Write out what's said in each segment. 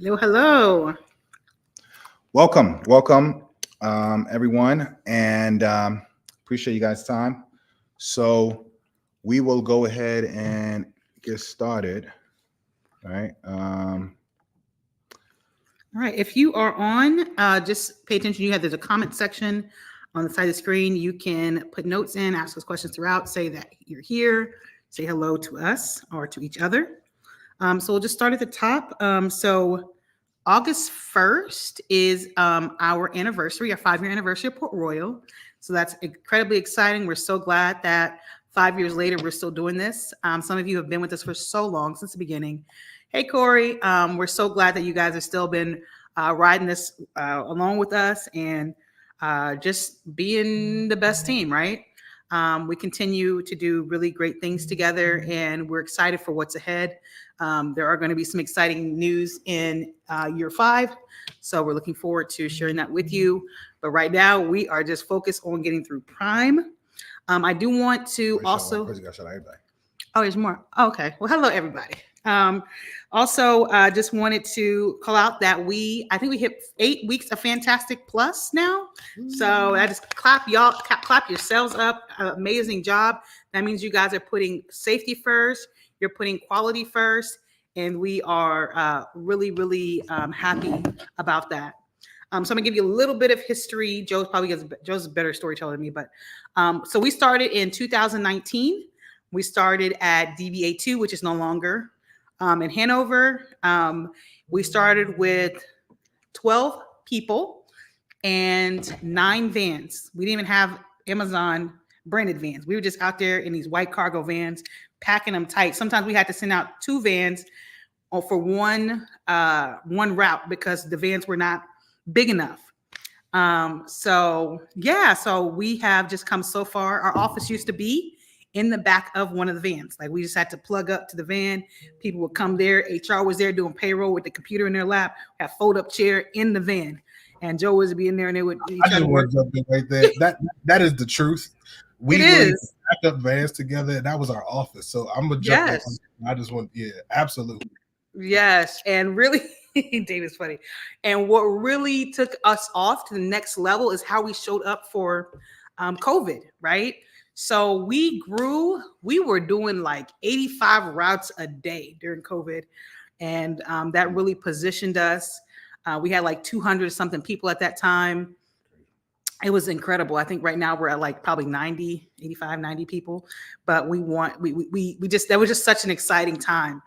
Hello, hello. Welcome, everyone, and appreciate you guys' time. So we will go ahead and get started. All right. All right. If you are on, just pay attention. There's a comment section on the side of the screen. You can put notes in, ask us questions throughout, say that you're here, say hello to us or to each other. So we'll just start at the top. So August 1st is our anniversary, our 5-year anniversary of Port Royal. So that's incredibly exciting. We're so glad that 5 years later, we're still doing this. Some of you have been with us for so long, since the beginning. Hey, Corey, we're so glad that you guys have still been riding this along with us and just being the best team, right? We continue to do really great things together, and we're excited for what's ahead. There are going to be some exciting news in year 5, so we're looking forward to sharing that with you. But right now, we are just focused on getting through Prime. I do want to also. Oh, there's more. Oh, okay. Well, hello, everybody. Also, just wanted to call out that I think we hit 8 weeks of Fantastic Plus now. So I just clap yourselves up. Amazing job. That means you guys are putting safety first. You're putting quality first. And we are really, really happy about that. So I'm gonna give you a little bit of history. Joe's a better storyteller than me, but so we started in 2019. We started at DBA2, which is no longer in Hanover. We started with 12 people and 9 vans. We didn't even have Amazon branded vans. We were just out there in these white cargo vans, packing them tight. Sometimes we had to send out 2 vans for one route because the vans were not big enough. So we have just come so far. Our office used to be in the back of one of the vans. Like, we just had to plug up to the van. People would come there. HR was there doing payroll with the computer in their lap, have fold-up chair in the van. And Joe was be in there, and they would. I just want to jump in right there. That is the truth. We were back up vans together, and that was our office. So I'm gonna jump in. I just want, absolutely. Yes, and really, David's funny. And what really took us off to the next level is how we showed up for COVID, right? So we grew. We were doing like 85 routes a day during COVID, and that really positioned us. We had like 200 something people at that time. It was incredible. I think right now we're at like probably 85, 90 people, but we just, that was just such an exciting time.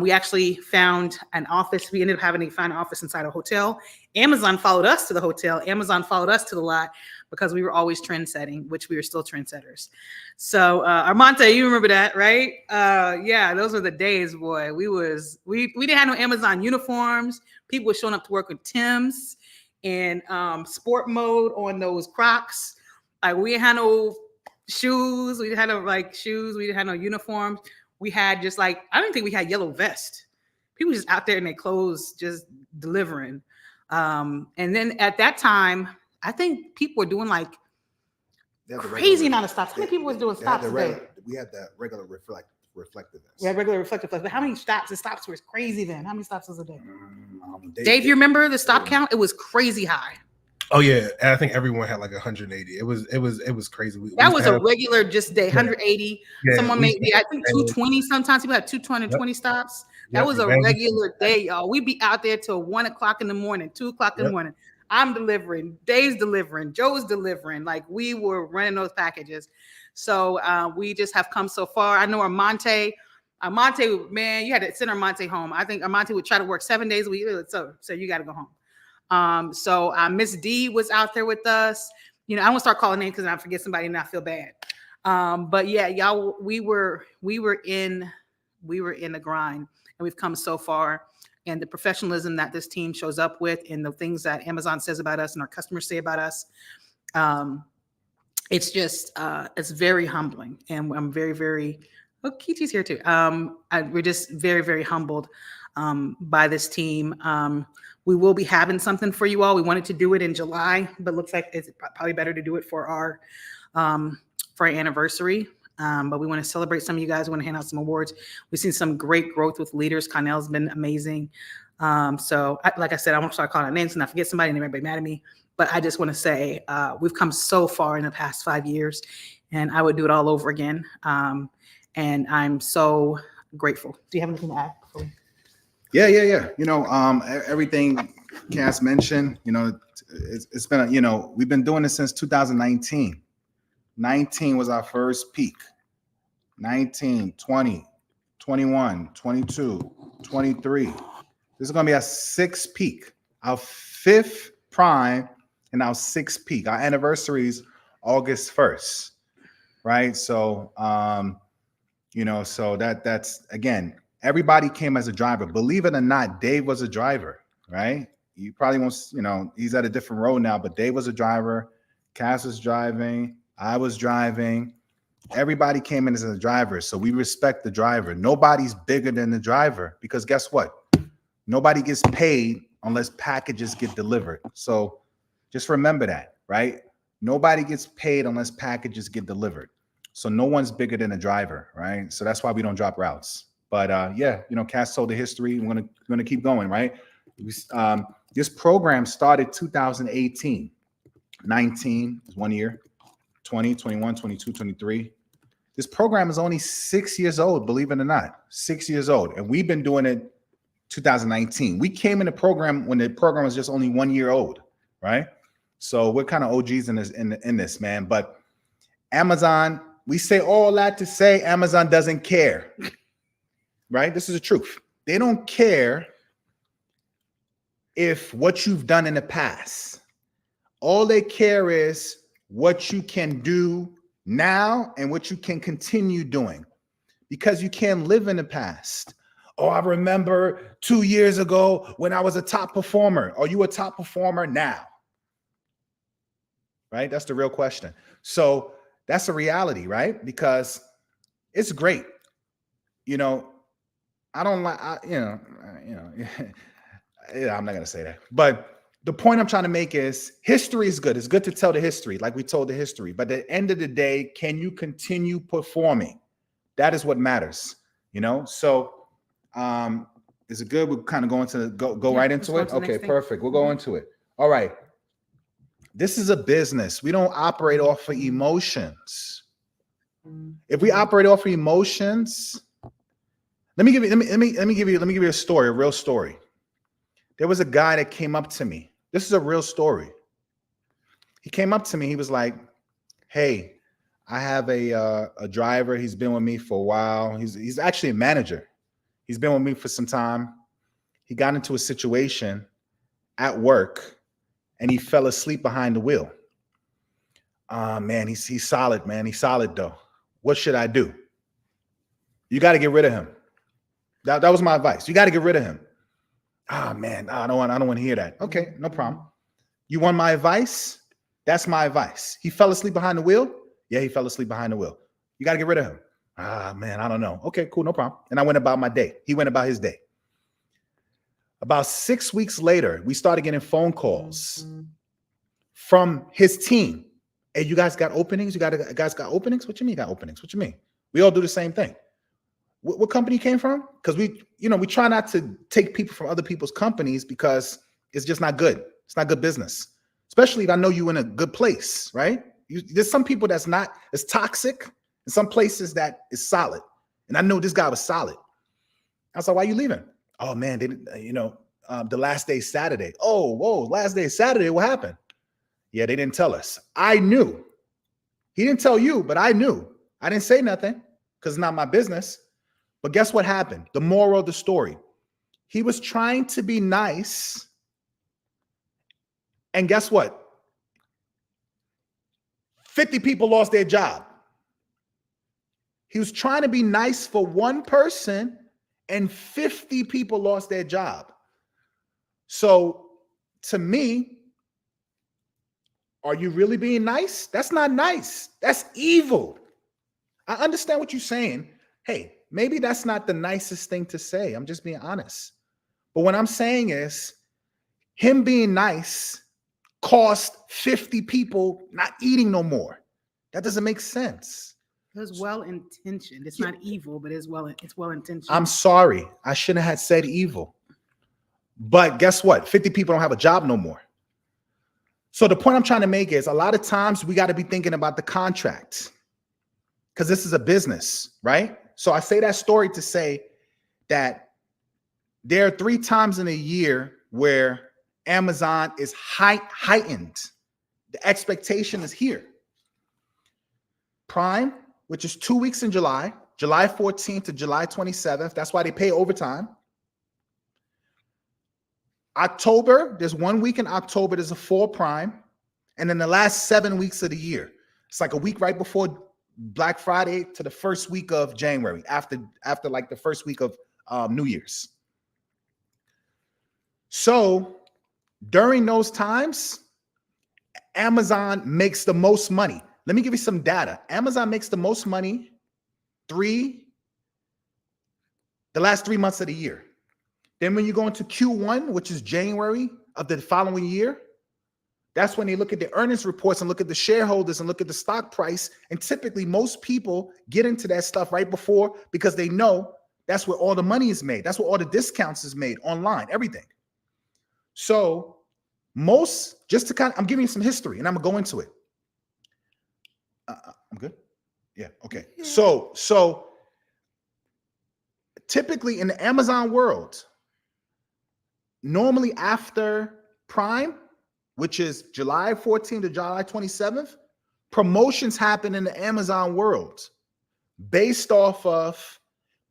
We actually found an office. We ended up having to find an office inside a hotel. Amazon followed us to the hotel. Amazon followed us to the lot because we were always trend setting, which we are still trendsetters. So Armante, you remember that, right? Yeah, those were the days, boy. We didn't have no Amazon uniforms. People were showing up to work with Tim's and sport mode on those Crocs. Like, we didn't have no shoes. We didn't have no shoes. We didn't have no uniforms. We had just I don't think we had yellow vest. People just out there in their clothes, just delivering. And then at that time, I think people were doing crazy amount of stops. How many people was doing stops today? We had that regular reflective vest. We had regular reflective vest. But how many stops? The stops were crazy then. How many stops was a day? Dave, you remember the stop count? It was crazy high. Oh yeah, and I think everyone had like 180. It was crazy. That was a regular just day, 180. Yeah, someone maybe I think 220. Sometimes people had 220 stops. That was a regular day, y'all. We'd be out there till 1 o'clock in the morning, 2 o'clock in the morning. I'm delivering, Dave's delivering, Joe's delivering. Like, we were running those packages. So we just have come so far. I know Armante, man, you had to send Armante home. I think Armante would try to work 7 days a week. So you got to go home. So Miss D was out there with us. I won't start calling names because I forget somebody and I feel bad. But yeah, y'all, we were in the grind, and we've come so far. And the professionalism that this team shows up with, and the things that Amazon says about us and our customers say about us, it's just it's very humbling. And I'm very, very. Oh, Kichi's here too. We're just very, very humbled by this team. We will be having something for you all. We wanted to do it in July, but looks like it's probably better to do it for our anniversary. But we want to celebrate some of you guys. We want to hand out some awards. We've seen some great growth with leaders. Connell's been amazing. Like I said, I won't start calling out names and I forget somebody and everybody mad at me. But I just want to say we've come so far in the past 5 years, and I would do it all over again. And I'm so grateful. Do you have anything to add? Yeah. Everything Cass mentioned, it's been, we've been doing this since 2019. 19 was our first peak. 19, 20, 21, 22, 23. This is going to be our 6th peak, our 5th prime, and our 6th peak. Our anniversary is August 1st, right? So, so that's again, everybody came as a driver. Believe it or not, Dave was a driver, right? You probably won't, he's at a different road now, but Dave was a driver. Cass was driving. I was driving. Everybody came in as a driver. So we respect the driver. Nobody's bigger than the driver because guess what? Nobody gets paid unless packages get delivered. So just remember that, right? Nobody gets paid unless packages get delivered. So no one's bigger than a driver, right? So that's why we don't drop routes. But Cass told the history. We're gonna keep going, right? This program started 2018. 19 is 1 year. 20, 21, 22, 23. This program is only 6 years old, believe it or not. 6 years old. And we've been doing it 2019. We came in the program when the program was just only 1 year old, right? So we're kind of OGs in this, man. But Amazon, we say all that to say Amazon doesn't care, right? This is the truth. They don't care if what you've done in the past. All they care is what you can do now and what you can continue doing, because you can't live in the past. Oh, I remember 2 years ago when I was a top performer. Are you a top performer now? Right? That's the real question. So that's a reality, right? Because it's great. I don't like, I'm not going to say that. But the point I'm trying to make is history is good. It's good to tell the history like we told the history. But at the end of the day, can you continue performing? That is what matters, So is it good? We're kind of going to go right into it. Okay, perfect. We'll go into it. All right. This is a business. We don't operate off of emotions. If we operate off of emotions, let me give you a story, a real story. There was a guy that came up to me. This is a real story. He came up to me. He was like, "Hey, I have a driver. He's been with me for a while. He's actually a manager. He's been with me for some time. He got into a situation at work, and he fell asleep behind the wheel. Man, he's solid, man. He's solid though. What should I do? You got to get rid of him. That was my advice. You got to get rid of him. Man, I don't want to hear that. Okay, no problem. You want my advice? That's my advice. He fell asleep behind the wheel? Yeah, he fell asleep behind the wheel. You got to get rid of him. Man, I don't know. Okay, cool, no problem. And I went about my day. He went about his day. About 6 weeks later, we started getting phone calls from his team. Hey, you guys got openings? You guys got openings? What you mean got openings? What you mean? We all do the same thing. What company you came from? Because we try not to take people from other people's companies because it's just not good. It's not good business, especially if I know you in a good place, right? There's some people that's not as toxic, and some places that is solid. And I know this guy was solid. I was like, why are you leaving? Oh man, the last day Saturday. Oh, whoa, last day Saturday. What happened? Yeah, they didn't tell us. I knew. He didn't tell you, but I knew. I didn't say nothing because it's not my business. But guess what happened? The moral of the story. He was trying to be nice. And guess what? 50 people lost their job. He was trying to be nice for one person and 50 people lost their job. So to me, are you really being nice? That's not nice. That's evil. I understand what you're saying. Hey, maybe that's not the nicest thing to say. I'm just being honest. But what I'm saying is him being nice cost 50 people not eating no more. That doesn't make sense. It was well-intentioned. It's not evil, but it's well-intentioned. I'm sorry. I shouldn't have said evil. But guess what? 50 people don't have a job no more. So the point I'm trying to make is a lot of times we got to be thinking about the contract because this is a business, right? So I say that story to say that there are 3 times in a year where Amazon is heightened. The expectation is here. Prime, which is 2 weeks in July 14th to July 27th. That's why they pay overtime. October, there's 1 week in October, there's a full Prime. And then the last 7 weeks of the year, it's like a week right before Black Friday to the first week of January, after like the first week of New Year's. So during those times, Amazon makes the most money. Let me give you some data. Amazon makes the most money the last 3 months of the year. Then when you go into Q1, which is January of the following year, that's when they look at the earnings reports and look at the shareholders and look at the stock price. And typically most people get into that stuff right before because they know that's where all the money is made. That's where all the discounts is made online, everything. So just to I'm giving you some history and I'm gonna go into it. I'm good. Yeah. Okay. Yeah. So typically in the Amazon world, normally after Prime, which is July 14th to July 27th, promotions happen in the Amazon world based off of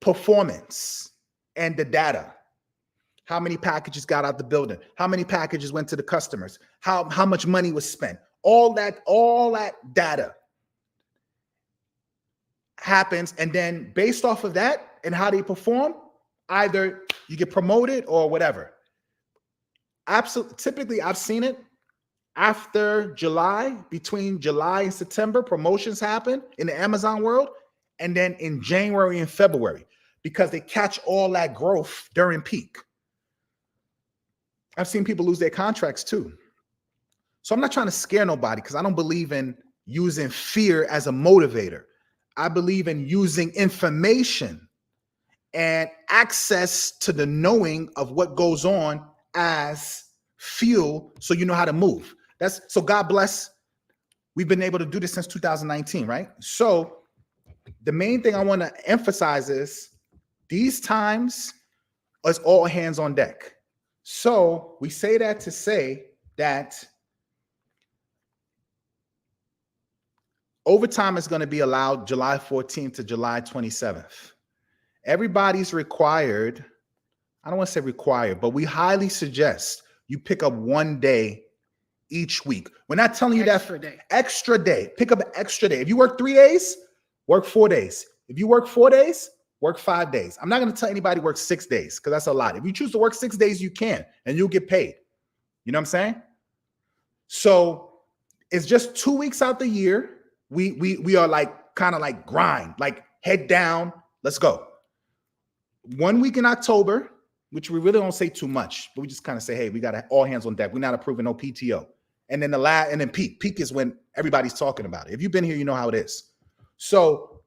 performance and the data. How many packages got out the building? How many packages went to the customers? How much money was spent? All that data happens. And then based off of that and how they perform, either you get promoted or whatever. Absolutely. Typically, I've seen it after July, between July and September, promotions happen in the Amazon world. And then in January and February, because they catch all that growth during peak. I've seen people lose their contracts too. So I'm not trying to scare nobody because I don't believe in using fear as a motivator. I believe in using information and access to the knowing of what goes on as fuel so you know how to move. So God bless. We've been able to do this since 2019, right? So the main thing I want to emphasize is these times is all hands on deck. So we say that to say that overtime is going to be allowed July 14th to July 27th. Everybody's required. I don't want to say required, but we highly suggest you pick up 1 day each week. We're not telling you extra day. Pick up an extra day. If you work 3 days, work 4 days. If you work 4 days, work 5 days. I'm not going to tell anybody work 6 days because that's a lot. If you choose to work 6 days, you can, and you'll get paid. You know what I'm saying? So it's just 2 weeks out the year. We are like kind of like grind, like head down. Let's go. 1 week in October, which we really don't say too much, but we just kind of say, hey, we got all hands on deck. We're not approving no PTO. And then peak. Peak is when everybody's talking about it. If you've been here, you know how it is. So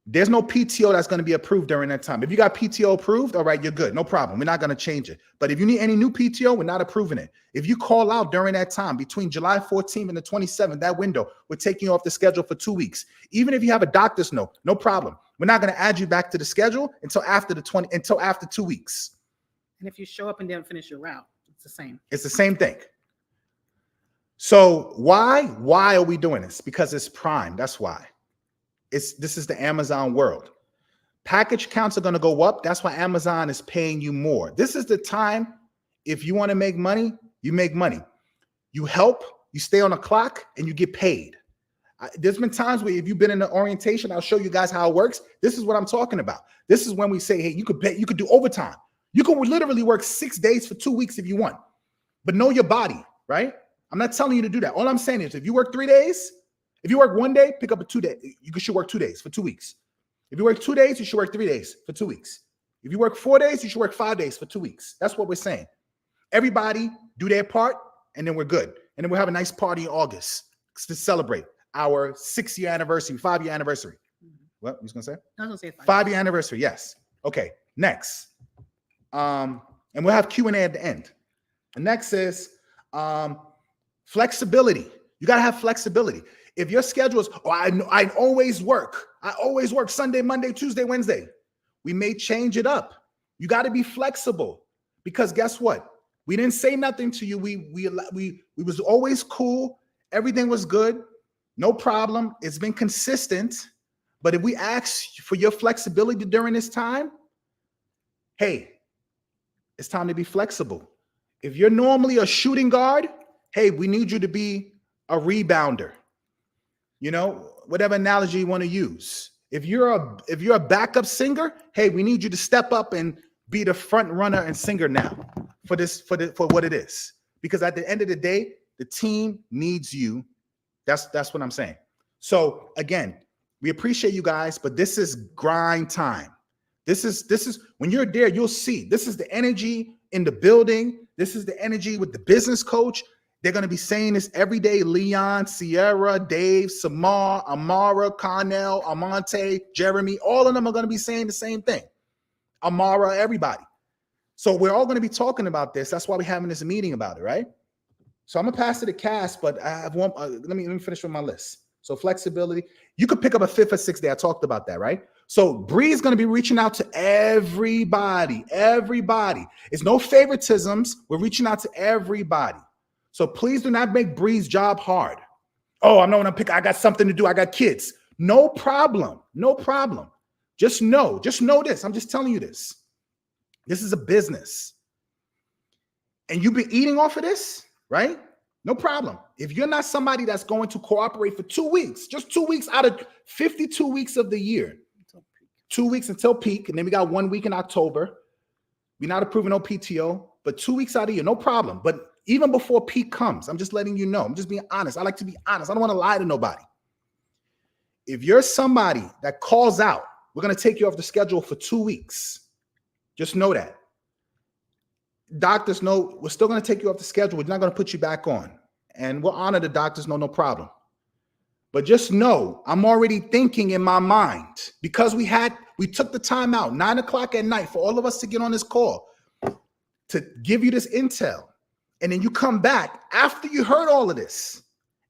there's no PTO that's going to be approved during that time. If you got PTO approved, all right, you're good. No problem. We're not going to change it. But if you need any new PTO, we're not approving it. If you call out during that time, between July 14th and the 27th, that window, we're taking you off the schedule for 2 weeks. Even if you have a doctor's note, no problem. We're not going to add you back to the schedule until after 2 weeks. And if you show up and don't finish your route, it's the same. It's the same thing. So why are we doing this? Because it's Prime. That's why. This is the Amazon world. Package counts are going to go up. That's why Amazon is paying you more. This is the time. If you want to make money, you make money. You help, you stay on the clock, and you get paid. There's been times where if you've been in the orientation, I'll show you guys how it works. This is what I'm talking about. This is when we say, hey, you could do overtime. You could literally work 6 days for 2 weeks if you want, but know your body, right? I'm not telling you to do that. All I'm saying is if you work 3 days, if you work 1 day, pick up a 2 day. You should work 2 days for 2 weeks. If you work 2 days, you should work 3 days for 2 weeks. If you work 4 days, you should work 5 days for 2 weeks. That's what we're saying. Everybody do their part, and then we're good. And then we'll have a nice party in August to celebrate our 6-year anniversary, 5-year anniversary. What you was gonna say? I was gonna say 5-year anniversary. Yes. Okay. Next. And and we'll have Q&A at the end. The next is flexibility. You got to have flexibility. If your schedule is, I always work Sunday, Monday, Tuesday, Wednesday, we may change it up. You got to be flexible, because guess what? We didn't say nothing to you. We was always cool. Everything was good. No problem. It's been consistent. But if we ask for your flexibility during this time, hey, it's time to be flexible. If you're normally a shooting guard, hey, we need you to be a rebounder. You know, whatever analogy you want to use. If you're a backup singer, hey, we need you to step up and be the front runner and singer now for what it is. Because at the end of the day, the team needs you. That's what I'm saying. So again, we appreciate you guys, but this is grind time. This is when you're there, you'll see this is the energy in the building. This is the energy with the business coach. They're going to be saying this every day. Leon, Sierra, Dave, Samar, Amara, Connell, Amante, Jeremy, all of them are going to be saying the same thing. Amara, everybody. So we're all going to be talking about this. That's why we're having this meeting about it, right? So I'm going to pass it to Cass, but I have one. Let me finish with my list. So flexibility. You could pick up a 5th or 6th day. I talked about that, right? So Bree is going to be reaching out to everybody. Everybody. It's no favoritisms. We're reaching out to everybody. So please do not make Bree's job hard. Oh, I'm not going to pick. I got something to do. I got kids. No problem. No problem. Just know this. I'm just telling you this. This is a business. And you've been eating off of this, right? No problem. If you're not somebody that's going to cooperate for 2 weeks, just 2 weeks out of 52 weeks of the year, 2 weeks until peak, and then we got 1 week in October. We're not approving no PTO, but 2 weeks out of the year, no problem. But even before peak comes, I'm just letting you know. I'm just being honest. I like to be honest. I don't want to lie to nobody. If you're somebody that calls out, we're going to take you off the schedule for 2 weeks. Just know that. Doctors know we're still going to take you off the schedule. We're not going to put you back on. And we'll honor the doctors, no problem. But just know, I'm already thinking in my mind, because we took the time out, 9 o'clock at night, for all of us to get on this call, to give you this intel. And then you come back after you heard all of this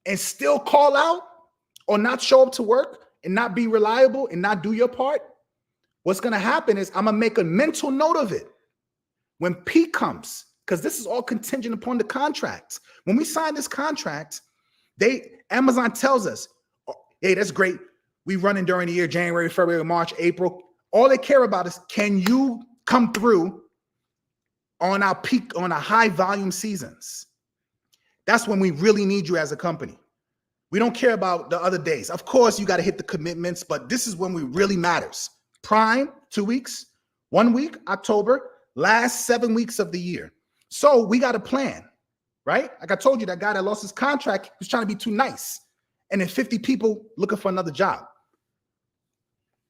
and still call out or not show up to work and not be reliable and not do your part. What's going to happen is I'm going to make a mental note of it when peak comes, because this is all contingent upon the contract. When we sign this contract, Amazon tells us, hey, that's great. We running during the year, January, February, March, April. All they care about is, can you come through on our peak, on our high volume seasons? That's when we really need you as a company. We don't care about the other days. Of course, you got to hit the commitments, but this is when we really matters. Prime, 2 weeks, 1 week, October, last 7 weeks of the year. So we got a plan, right? Like I told you, that guy that lost his contract was trying to be too nice. And then 50 people looking for another job.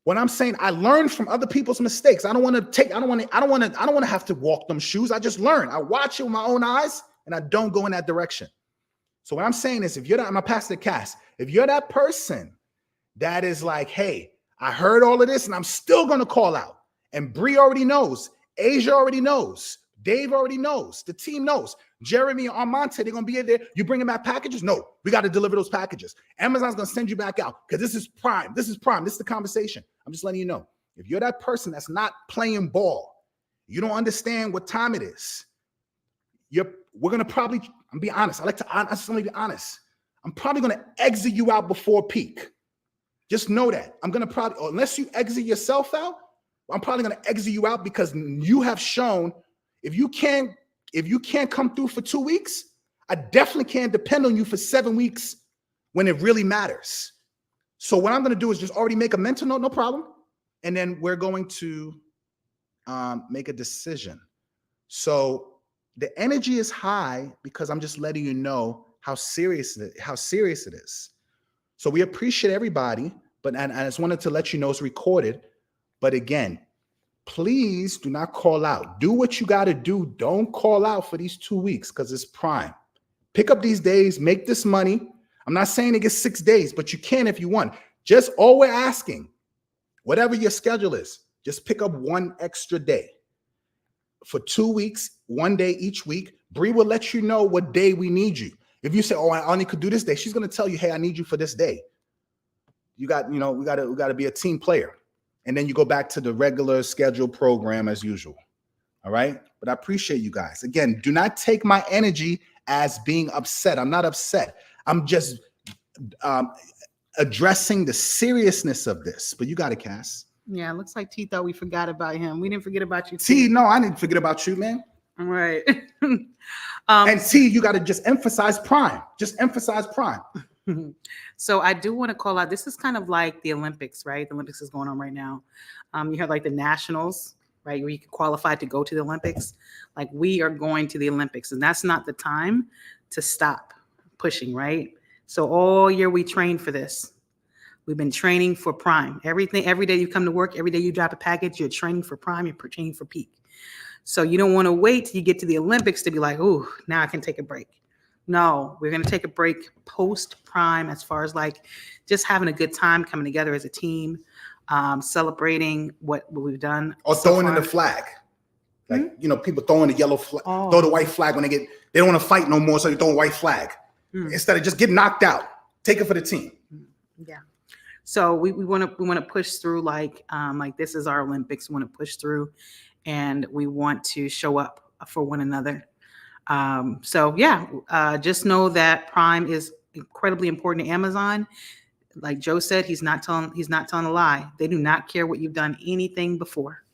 When I'm saying I learned from other people's mistakes, I don't want to have to walk them shoes. I just learn. I watch it with my own eyes and I don't go in that direction. So what I'm saying is, if you're that, I'm gonna pass the cast. If you're that person that is like, hey, I heard all of this and I'm still gonna call out. And Bree already knows, Asia already knows, Dave already knows, the team knows. Jeremy and Armante, they're gonna be in there. You bringing back packages? No, we got to deliver those packages. Amazon's gonna send you back out because this is prime. This is prime. This is the conversation. I'm just letting you know. If you're that person that's not playing ball, you don't understand what time it is. We're gonna probably, I'm being honest. I like to be honest. I'm probably gonna exit you out before peak. Just know that. I'm gonna probably, unless you exit yourself out, I'm probably gonna exit you out because you have shown if you can't come through for 2 weeks, I definitely can't depend on you for 7 weeks when it really matters. So what I'm going to do is just already make a mental note, no problem. And then we're going to make a decision. So the energy is high because I'm just letting you know how serious it is. So we appreciate everybody, but I just wanted to let you know it's recorded. But again, please do not call out. Do what you got to do. Don't call out for these 2 weeks because it's prime. Pick up these days, make this money. I'm not saying it gets 6 days, but you can if you want. Just all we're asking, whatever your schedule is, just pick up 1 extra day. for 2 weeks, 1 day each week. Bree will let you know what day we need you. If you say, "Oh, I only could do this day," she's going to tell you, "Hey, I need you for this day." We got to be a team player. And then you go back to the regular scheduled program as usual. All right. But I appreciate you guys. Again, do not take my energy as being upset. I'm not upset. I'm just addressing the seriousness of this. But you got it, Cass. Yeah, it looks like T thought we forgot about him. We didn't forget about you, T, no, I didn't forget about you, man. All right. And T, you got to just emphasize Prime. Just emphasize Prime. So I do want to call out, this is kind of like the Olympics, right? The Olympics is going on right now. You have like the nationals, right? Where you can qualify to go to the Olympics. Like we are going to the Olympics, and that's not the time to stop pushing, right? So all year we trained for this. We've been training for Prime. Every day you come to work, every day you drop a package, you're training for Prime, you're training for peak. So you don't want to wait till you get to the Olympics to be like, "Ooh, now I can take a break." No, we're going to take a break post Prime, as far as like just having a good time coming together as a team, celebrating what we've done. Or throwing in the flag. Like, people throwing the yellow flag, throw the white flag when they don't want to fight no more. So they throw a white flag instead of just getting knocked out. Take it for the team. Yeah. So we want to push through like this is our Olympics. We want to push through, and we want to show up for one another. Just know that Prime is incredibly important to Amazon. Like Joe said, he's not telling a lie. They do not care what you've done anything before.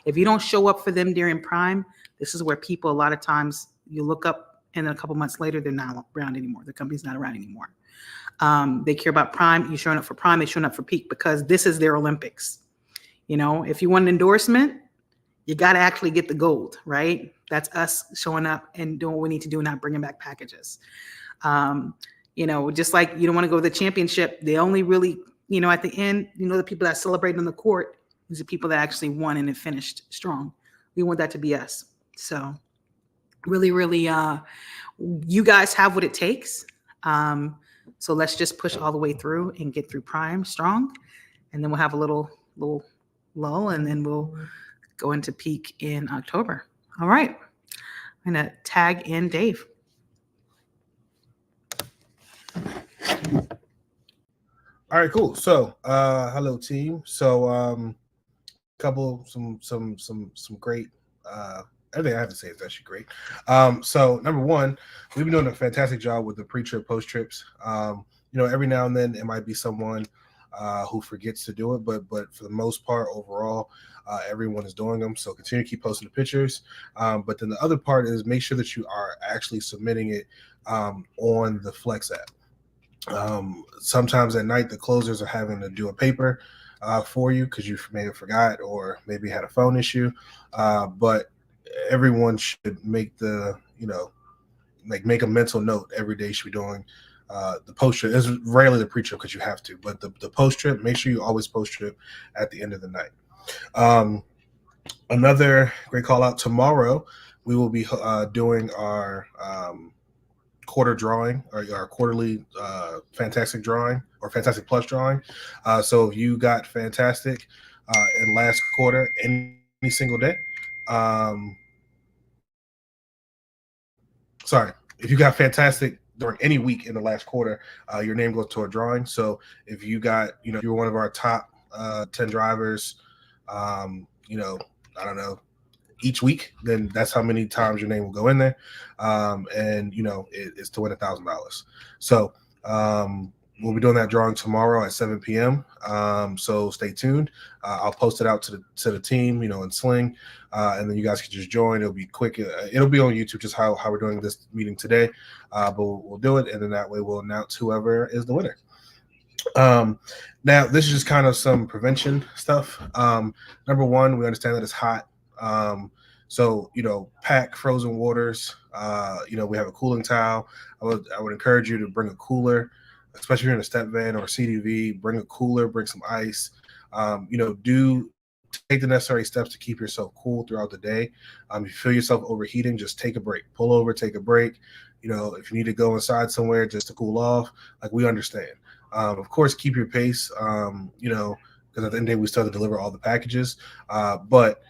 If you don't show up for them during Prime, this is where people, a lot of times you look up and then a couple months later, they're not around anymore. The company's not around anymore. They care about Prime. You're showing up for Prime. They're showing up for peak because this is their Olympics. If you want an endorsement, you got to actually get the gold, right? That's us showing up and doing what we need to do, not bringing back packages. Just like you don't want to go to the championship. They only really, at the end, the people that celebrate on the court is the people that actually won and it finished strong. We want that to be us. So really, really, you guys have what it takes. So let's just push all the way through and get through Prime strong. And then we'll have a little lull, and then we'll go into peak in October. All right. I'm going to tag in Dave. All right, cool. So, hello team. So, some great, everything I have to say is actually great. So number one, we've been doing a fantastic job with the pre-trip, post-trips. Every now and then it might be someone who forgets to do it, but for the most part, overall, everyone is doing them. So continue to keep posting the pictures. But then the other part is make sure that you are actually submitting it on the Flex app. Sometimes at night, the closers are having to do a paper for you because you may have forgot or maybe had a phone issue. But everyone should make make a mental note every day. You should be doing the post trip. It's rarely the pre-trip because you have to, but the post trip, make sure you always post trip at the end of the night. Another great call out tomorrow, we will be doing our quarter drawing, or our quarterly Fantastic drawing or Fantastic Plus drawing. So if you got Fantastic in last quarter any single day, if you got Fantastic during any week in the last quarter, your name goes to a drawing. So if you got, you're one of our top 10 drivers, I don't know, each week, then that's how many times your name will go in there. It's to win $1,000. So we'll be doing that drawing tomorrow at 7 p.m. So stay tuned. I'll post it out to the team, in Sling, and then you guys can just join. It'll be quick. It'll be on YouTube, just how we're doing this meeting today. But we'll do it, and then that way we'll announce whoever is the winner. Now this is just kind of some prevention stuff. Number one, we understand that it's hot. So pack frozen waters. We have a cooling towel. I would encourage you to bring a cooler, especially if you're in a step van or CDV. Bring a cooler, bring some ice. Do take the necessary steps to keep yourself cool throughout the day. If you feel yourself overheating, just take a break. Pull over, take a break. If you need to go inside somewhere just to cool off, we understand. Of course, keep your pace. Because at the end of the day, we still have to deliver all the packages. But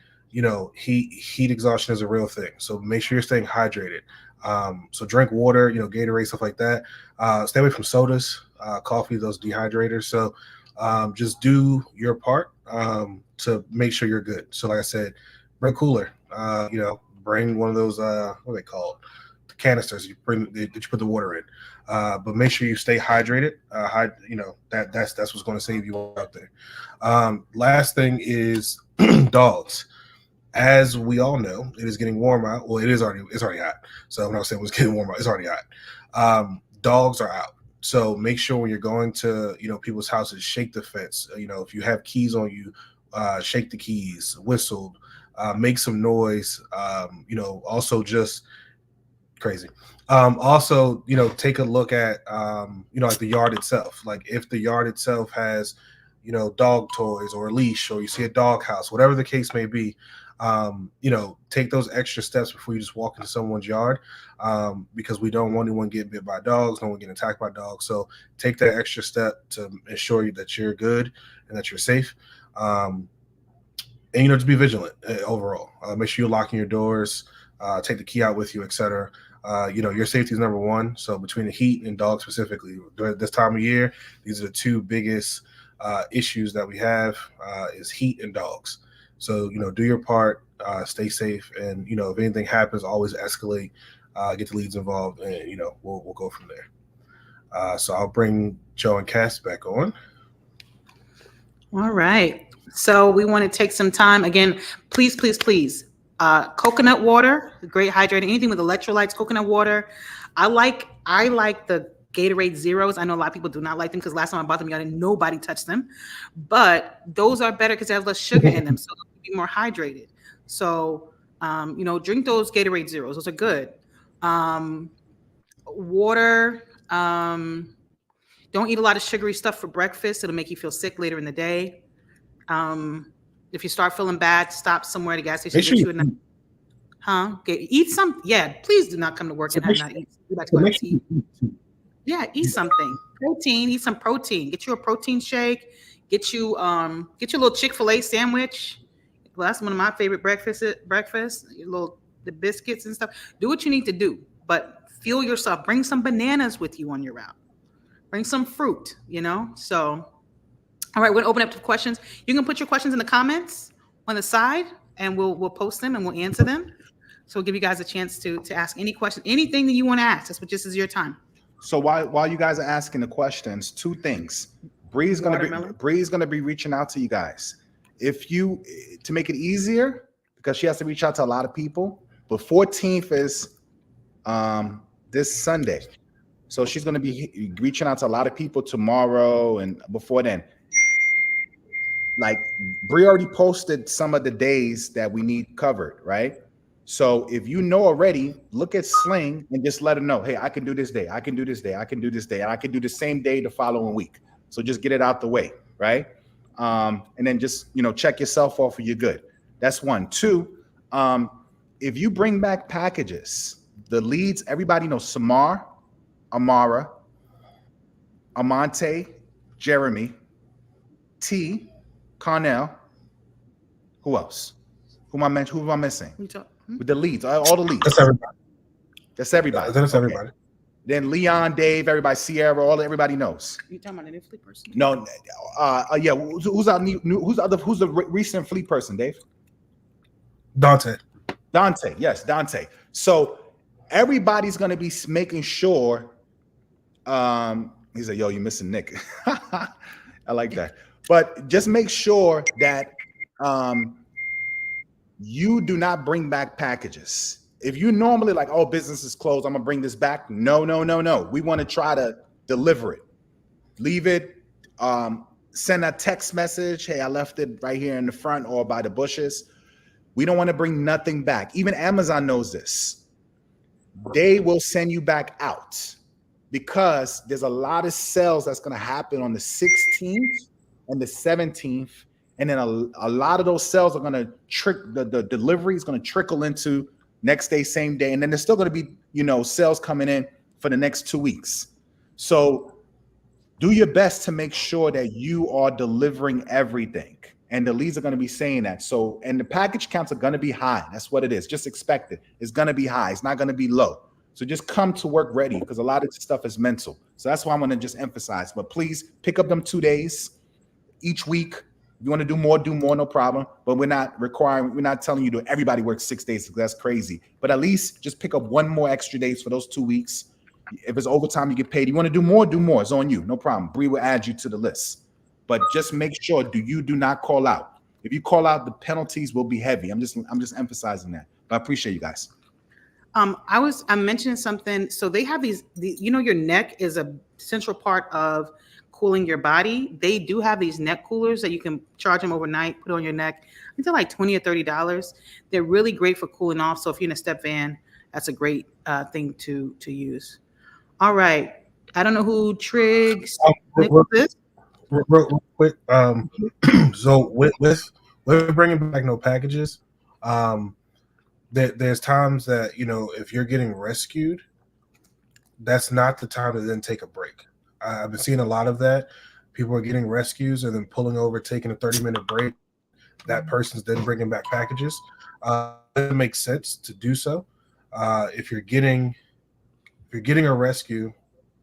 heat exhaustion is a real thing. So make sure you're staying hydrated. So drink water, Gatorade, stuff like that. Stay away from sodas, coffee, those dehydrators. So just do your part to make sure you're good. So like I said, bring a cooler, bring one of those, what are they called? The canisters that you put the water in. But make sure you stay hydrated. That's what's going to save you out there. Last thing is dogs. As we all know, it is getting warm out. Well, it's already hot. So when I was saying it was getting warm out, it's already hot. Dogs are out. So make sure when you're going to, people's houses, shake the fence. If you have keys on you, shake the keys, whistle, make some noise. Also just crazy. Also, take a look at, like the yard itself. Like if the yard itself has, dog toys or a leash, or you see a dog house, whatever the case may be, take those extra steps before you just walk into someone's yard, because we don't want anyone getting bit by dogs, no one getting attacked by dogs. So take that extra step to ensure that you're good and that you're safe. And, just be vigilant overall. Make sure you're locking your doors, take the key out with you, etc. Your safety is number one. So between the heat and dogs specifically, during this time of year, these are the two biggest issues that we have is heat and dogs. So, do your part, stay safe. And, if anything happens, always escalate, get the leads involved, and, we'll go from there. So I'll bring Joe and Cass back on. All right. So we want to take some time again, please, coconut water, great hydrating, anything with electrolytes, coconut water. I like the Gatorade Zeros. I know a lot of people do not like them because last time I bought them, nobody touched them. But those are better because they have less sugar in them, so they'll be more hydrated. So, drink those Gatorade Zeros. Those are good. Water. Don't eat a lot of sugary stuff for breakfast. It'll make you feel sick later in the day. If you start feeling bad, stop somewhere at a gas station. Eat some. Yeah, please do not come to work and have not eat. Yeah, eat something. Protein. Eat some protein. Get you a protein shake. Get your little Chick-fil-A sandwich. Well, that's one of my favorite breakfasts. The biscuits and stuff. Do what you need to do, but fuel yourself. Bring some bananas with you on your route. Bring some fruit. So. All right, we're gonna open up to questions. You can put your questions in the comments on the side, and we'll post them and we'll answer them. So we'll give you guys a chance to ask any question, anything that you want to ask. That's what this is your time. So while you guys are asking the questions, two things. Bree's gonna be reaching out to you guys. To make it easier, because she has to reach out to a lot of people. But 14th is this Sunday, so she's gonna be reaching out to a lot of people tomorrow and before then. Like Bree already posted some of the days that we need covered, right? So if you know already, look at Sling and just let her know, hey, I can do this day, I can do this day, I can do this day, and I can do the same day the following week. So just get it out the way, right? And then just check yourself off and you're good. That's one. Two, if you bring back packages, the leads, everybody knows Samar, Amara, Amante, Jeremy, T, Carnell. Who else? Who am I missing? With the leads, all the leads. That's everybody. That's everybody. Okay. Then Leon, Dave, everybody, Sierra, everybody knows. You talking about an fleet person? No, yeah. Who's the recent fleet person, Dave? Dante, yes, Dante. So everybody's gonna be making sure. He said, "Yo, you're missing Nick." I like that. But just make sure that you do not bring back packages. If you normally like, oh, business is closed, I'm gonna bring this back. No. We want to try to deliver it. Leave it. Send a text message. Hey, I left it right here in the front or by the bushes. We don't want to bring nothing back. Even Amazon knows this. They will send you back out because there's a lot of sales that's gonna happen on the 16th. And the 17th, and then a lot of those sales are going to the delivery is going to trickle into next day, same day, and then there's still going to be sales coming in for the next 2 weeks. So do your best to make sure that you are delivering everything. And the leads are going to be saying that. So, and the package counts are going to be high. That's what it is. Just expect it. It's going to be high. It's not going to be low. So just come to work ready, because a lot of this stuff is mental. So that's why I want to just emphasize. But please pick up them 2 days each week. If you want to do more, no problem. But we're not telling you to everybody works 6 days, because that's crazy. But at least just pick up one more extra days for those 2 weeks. If it's overtime, you get paid. You want to do more. It's on you. No problem. Bree will add you to the list. But just make sure do not call out. If you call out, the penalties will be heavy. I'm just emphasizing that. But I appreciate you guys. I'm mentioning something. So they have your neck is a central part of cooling your body. They do have these neck coolers that you can charge them overnight, put on your neck. I think they're like $20 or $30. They're really great for cooling off. So if you're in a step van, that's a great thing to use. All right. I don't know who Triggs is. Real quick. So with bringing back no packages, there's times that, if you're getting rescued, that's not the time to then take a break. I've been seeing a lot of that. People are getting rescues and then pulling over, taking a 30-minute break. That person's then bringing back packages. It makes sense to do so. If you're getting a rescue,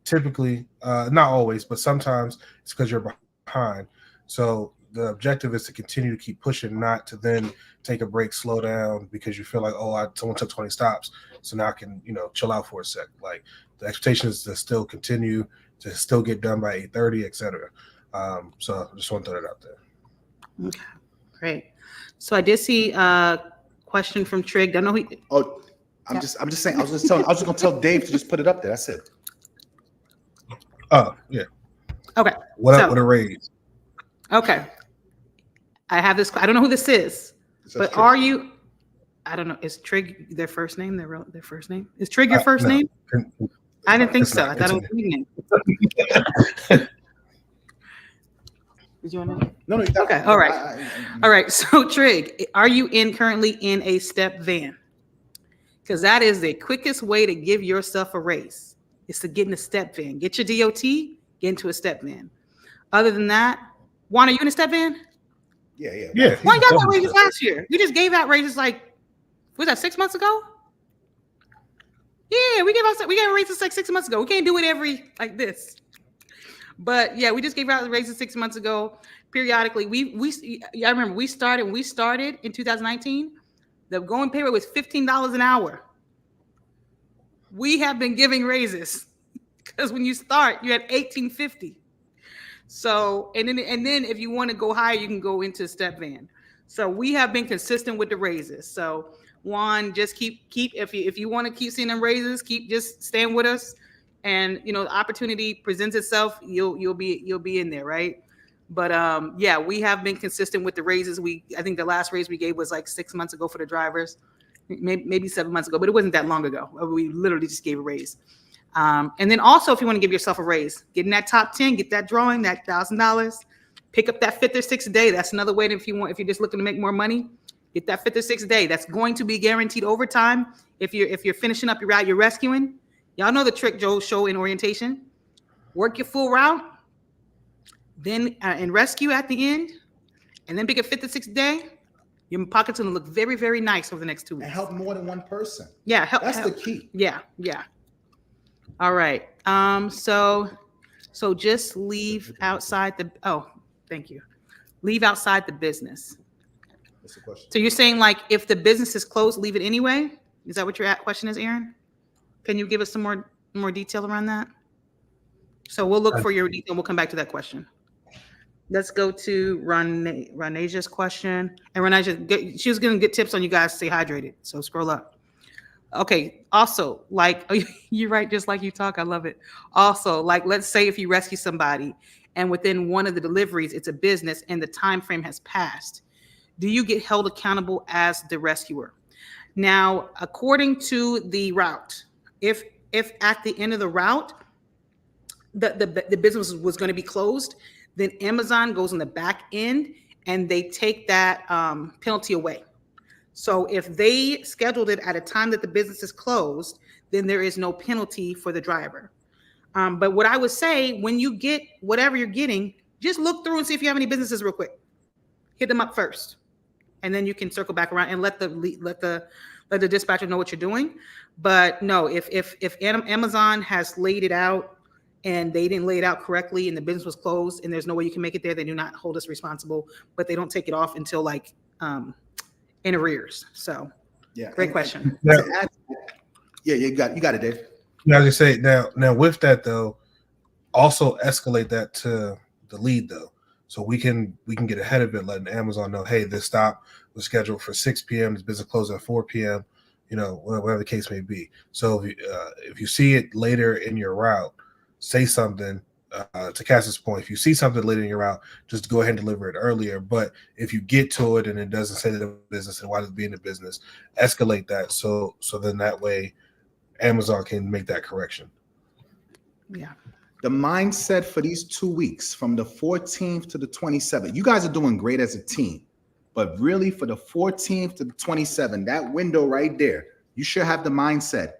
typically, not always, but sometimes it's because you're behind. So the objective is to continue to keep pushing, not to then take a break, slow down because you feel like, someone took 20 stops, so now I can, chill out for a sec. Like, the expectation is to still continue, to still get done by 8:30, etc. So I just want to throw that out there. Okay, great. So I did see a question from Trig. I know he. Oh, I'm just saying. I was just gonna tell Dave to just put it up there. That's it. Oh yeah. Okay. What up with a raise? Okay. I have this. I don't know who this is, but are you? I don't know. Is Trig their first name? Their first name? Is Trig your first name? I didn't think so. I thought it was your name. Did you want to? No. Okay. All right. All right. So Trig, are you currently in a step van? Because that is the quickest way to give yourself a raise. Is to get in a step van. Get your DOT. Get into a step van. Other than that, Juan, are you in a step van? Yeah. Juan got that raises last year. We just gave out raises was that 6 months ago? Yeah, we gave raises like 6 months ago. We can't do it every like this. But yeah, we just gave out the raises 6 months ago. Periodically, I remember we started in 2019. The going pay rate was $15 an hour. We have been giving raises because when you start, you're at $18.50. So and then if you want to go higher, you can go into step van. So we have been consistent with the raises. So Juan, just keep if you want to keep seeing them raises, just stand with us. And the opportunity presents itself, you'll be in there, right? But yeah, we have been consistent with the raises. I think the last raise we gave was like 6 months ago for the drivers, maybe 7 months ago, but it wasn't that long ago. We literally just gave a raise. And then also, if you want to give yourself a raise, get in that top 10, get that drawing, that $1,000, pick up that 5th or 6th day. That's another way if you're just looking to make more money, get that 5th or 6th day. That's going to be guaranteed overtime. If you're finishing up your route, you're rescuing. Y'all know the trick Joe show in orientation. Work your full route, then and rescue at the end, and then pick a 5th or 6th day. Your pocket's gonna look very, very nice over the next 2 weeks. And help more than one person. Yeah, That's the key. Yeah. All right. So just leave outside the. Oh, thank you. Leave outside the business. That's the question. So you're saying like if the business is closed, leave it anyway? Is that what your question is, Aaron? Can you give us some more detail around that? So we'll look for your detail. We'll come back to that question. Let's go to Ranaja's question. And Ranaja, she was going to get tips on you guys to stay hydrated. So scroll up. Okay. Also, you write just like you talk. I love it. Also, let's say if you rescue somebody and within one of the deliveries, it's a business and the time frame has passed, do you get held accountable as the rescuer? Now, according to the route, if at the end of the route, the business was going to be closed, then Amazon goes on the back end and they take that penalty away. So if they scheduled it at a time that the business is closed, then there is no penalty for the driver. But what I would say, when you get whatever you're getting, just look through and see if you have any businesses real quick. hit them up first, and then you can circle back around and let the dispatcher know what you're doing. But no, if Amazon has laid it out and they didn't lay it out correctly and the business was closed and there's no way you can make it there, they do not hold us responsible, but they don't take it off until like in arrears. So Yeah. great question. Yeah, you got it, Dave. Yeah, I was gonna say now with that though, also escalate that to the lead though, so we can get ahead of it, letting Amazon know, hey, this stop was scheduled for 6 p.m. This business closed at 4 p.m. You know, whatever the case may be. So if you see it later in your route, say something. To Cass's point, if you see something later in your route, just go ahead and deliver it earlier. But if you get to it and it doesn't say the business and why does it be in the business, escalate that so then that way Amazon can make that correction. Yeah. The mindset for these 2 weeks from the 14th to the 27th, you guys are doing great as a team, but really for the 14th to the 27th, that window right there, you should have the mindset.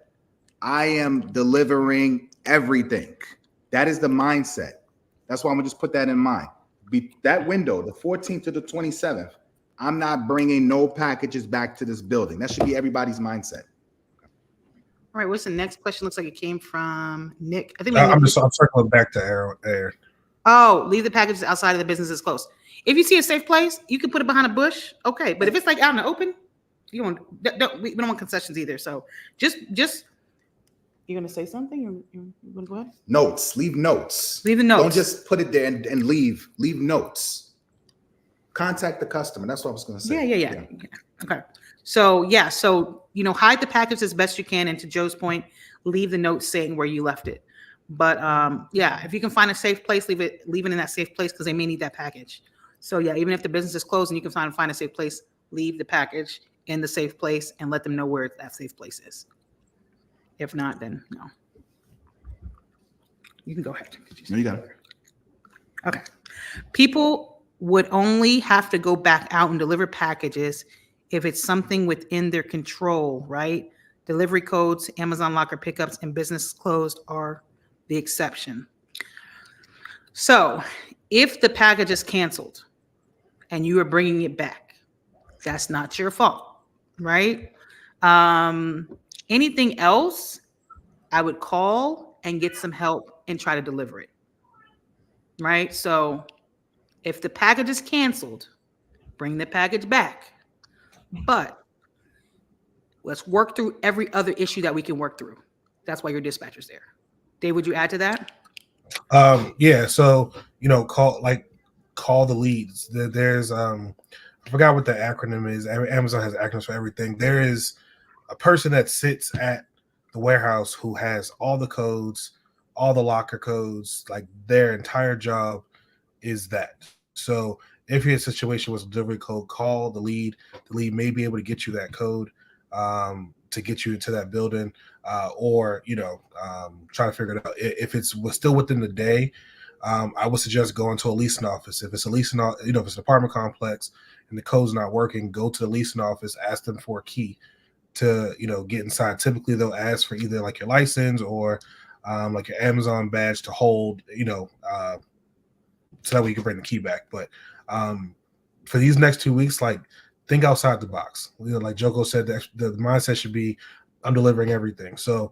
I am delivering everything. That is the mindset. That's why I'm gonna just put that in mind. That window, the 14th to the 27th, I'm not bringing no packages back to this building. That should be everybody's mindset. All right, what's the next question? Looks like it came from Nick. I think I'm circling back to Aaron. Oh, leave the packages outside of the business is closed. If you see a safe place, you can put it behind a bush. Okay, but if it's like out in the open, we don't want concessions either. So just you're gonna say something? You gonna go ahead? Notes. Leave notes. Leave the notes. Don't just put it there and leave. Leave notes. Contact the customer. That's what I was gonna say. Yeah. Okay. So hide the package as best you can, and to Joe's point, leave the note saying where you left it. But if you can find a safe place, leave it in that safe place because they may need that package. So yeah, even if the business is closed and you can find a safe place, leave the package in the safe place and let them know where that safe place is. If not, then no. You can go ahead. No, you got it. Okay. People would only have to go back out and deliver packages if it's something within their control, right? Delivery codes, Amazon locker pickups, and business closed are the exception. So if the package is canceled and you are bringing it back, that's not your fault, right? Anything else, I would call and get some help and try to deliver it, right? So if the package is canceled, bring the package back. But let's work through every other issue that we can work through. That's why your dispatcher's there. Dave, would you add to that? Yeah. So, call the leads. There's, I forgot what the acronym is. Amazon has acronyms for everything. There is a person that sits at the warehouse who has all the codes, all the locker codes, like their entire job is that. So if you're in a situation with a delivery code, call the lead. The lead may be able to get you that code to get you into that building, or try to figure it out. If it's still within the day, I would suggest going to a leasing office. If it's a leasing, if it's an apartment complex and the code's not working, go to the leasing office, ask them for a key to get inside. Typically, they'll ask for either like your license or like your Amazon badge to hold, so that way you can bring the key back. But for these next 2 weeks, like, think outside the box. Like Joko said, that the mindset should be, I'm delivering everything. So,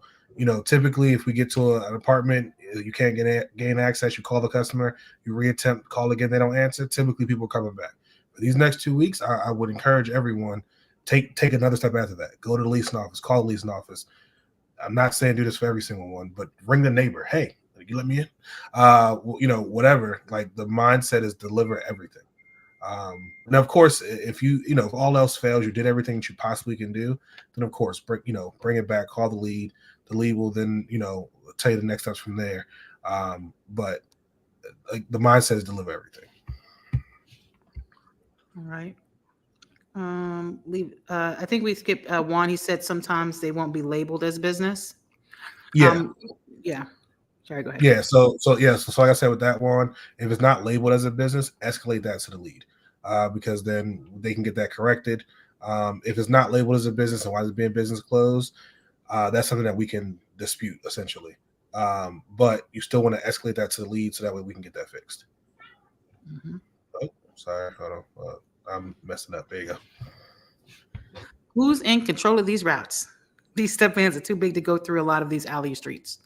typically if we get to an apartment, you can't gain access, you call the customer, you reattempt, call again, they don't answer. Typically people are coming back. For these next 2 weeks, I would encourage everyone, take another step after that. Go to the leasing office, call the leasing office. I'm not saying do this for every single one, but ring the neighbor. Hey, you let me in? Whatever. Like, the mindset is deliver everything. And of course, if if all else fails, you did everything that you possibly can do, then of course, bring it back, call the lead. The lead will then, tell you the next steps from there. But the mindset is deliver everything. All right. I think we skipped Juan. He said sometimes they won't be labeled as business. Yeah. Yeah. Sorry, go ahead. Yeah. So like I said with that one, if it's not labeled as a business, escalate that to the lead, because then they can get that corrected. If it's not labeled as a business and why is it being business closed, that's something that we can dispute essentially. But you still want to escalate that to the lead so that way we can get that fixed. Mm-hmm. Oh, sorry. Hold on. I'm messing up. There you go. Who's in control of these routes? These step vans are too big to go through a lot of these alley streets.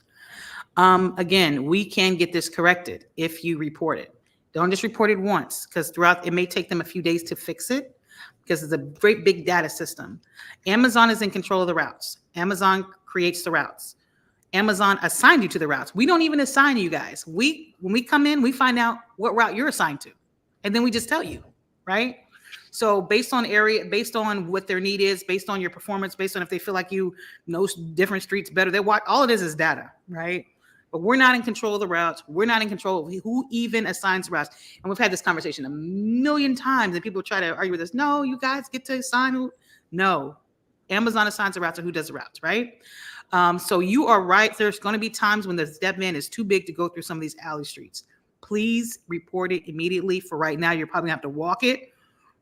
Again, we can get this corrected if you report it. Don't just report it once, because throughout, it may take them a few days to fix it, because it's a great big data system. Amazon is in control of the routes. Amazon creates the routes. Amazon assigned you to the routes. We don't even assign you guys. When we come in, we find out what route you're assigned to, and then we just tell you, right? So based on area, based on what their need is, based on your performance, based on if they feel like you know different streets better, they watch. All it is data, right? But we're not in control of the routes. We're not in control of who even assigns routes. And we've had this conversation a million times, and people try to argue with us. No, you guys get to assign who. No, Amazon assigns the routes, or who does the routes, right? So you are right. There's going to be times when the step van is too big to go through some of these alley streets. Please report it immediately. For right now, you're probably going to have to walk it,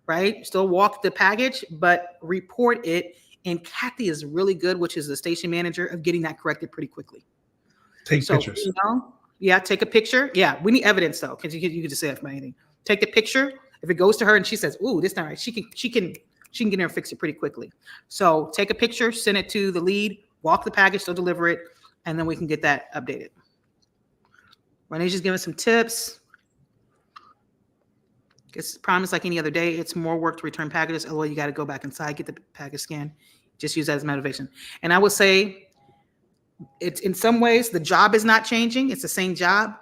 right? Still walk the package, but report it. And Kathy is really good, which is the station manager, of getting that corrected pretty quickly. Take pictures. Yeah, take a picture. Yeah, we need evidence though, because you can just say that from anything. Take the picture. If it goes to her and she says, "Ooh, this not right," she can get in there and fix it pretty quickly. So take a picture, send it to the lead, walk the package, they'll deliver it, and then we can get that updated. Renee's just giving some tips. It's promised like any other day. It's more work to return packages. Although you got to go back inside, get the package scanned. Just use that as motivation. And I would say, it's in some ways the job is not changing. It's the same job,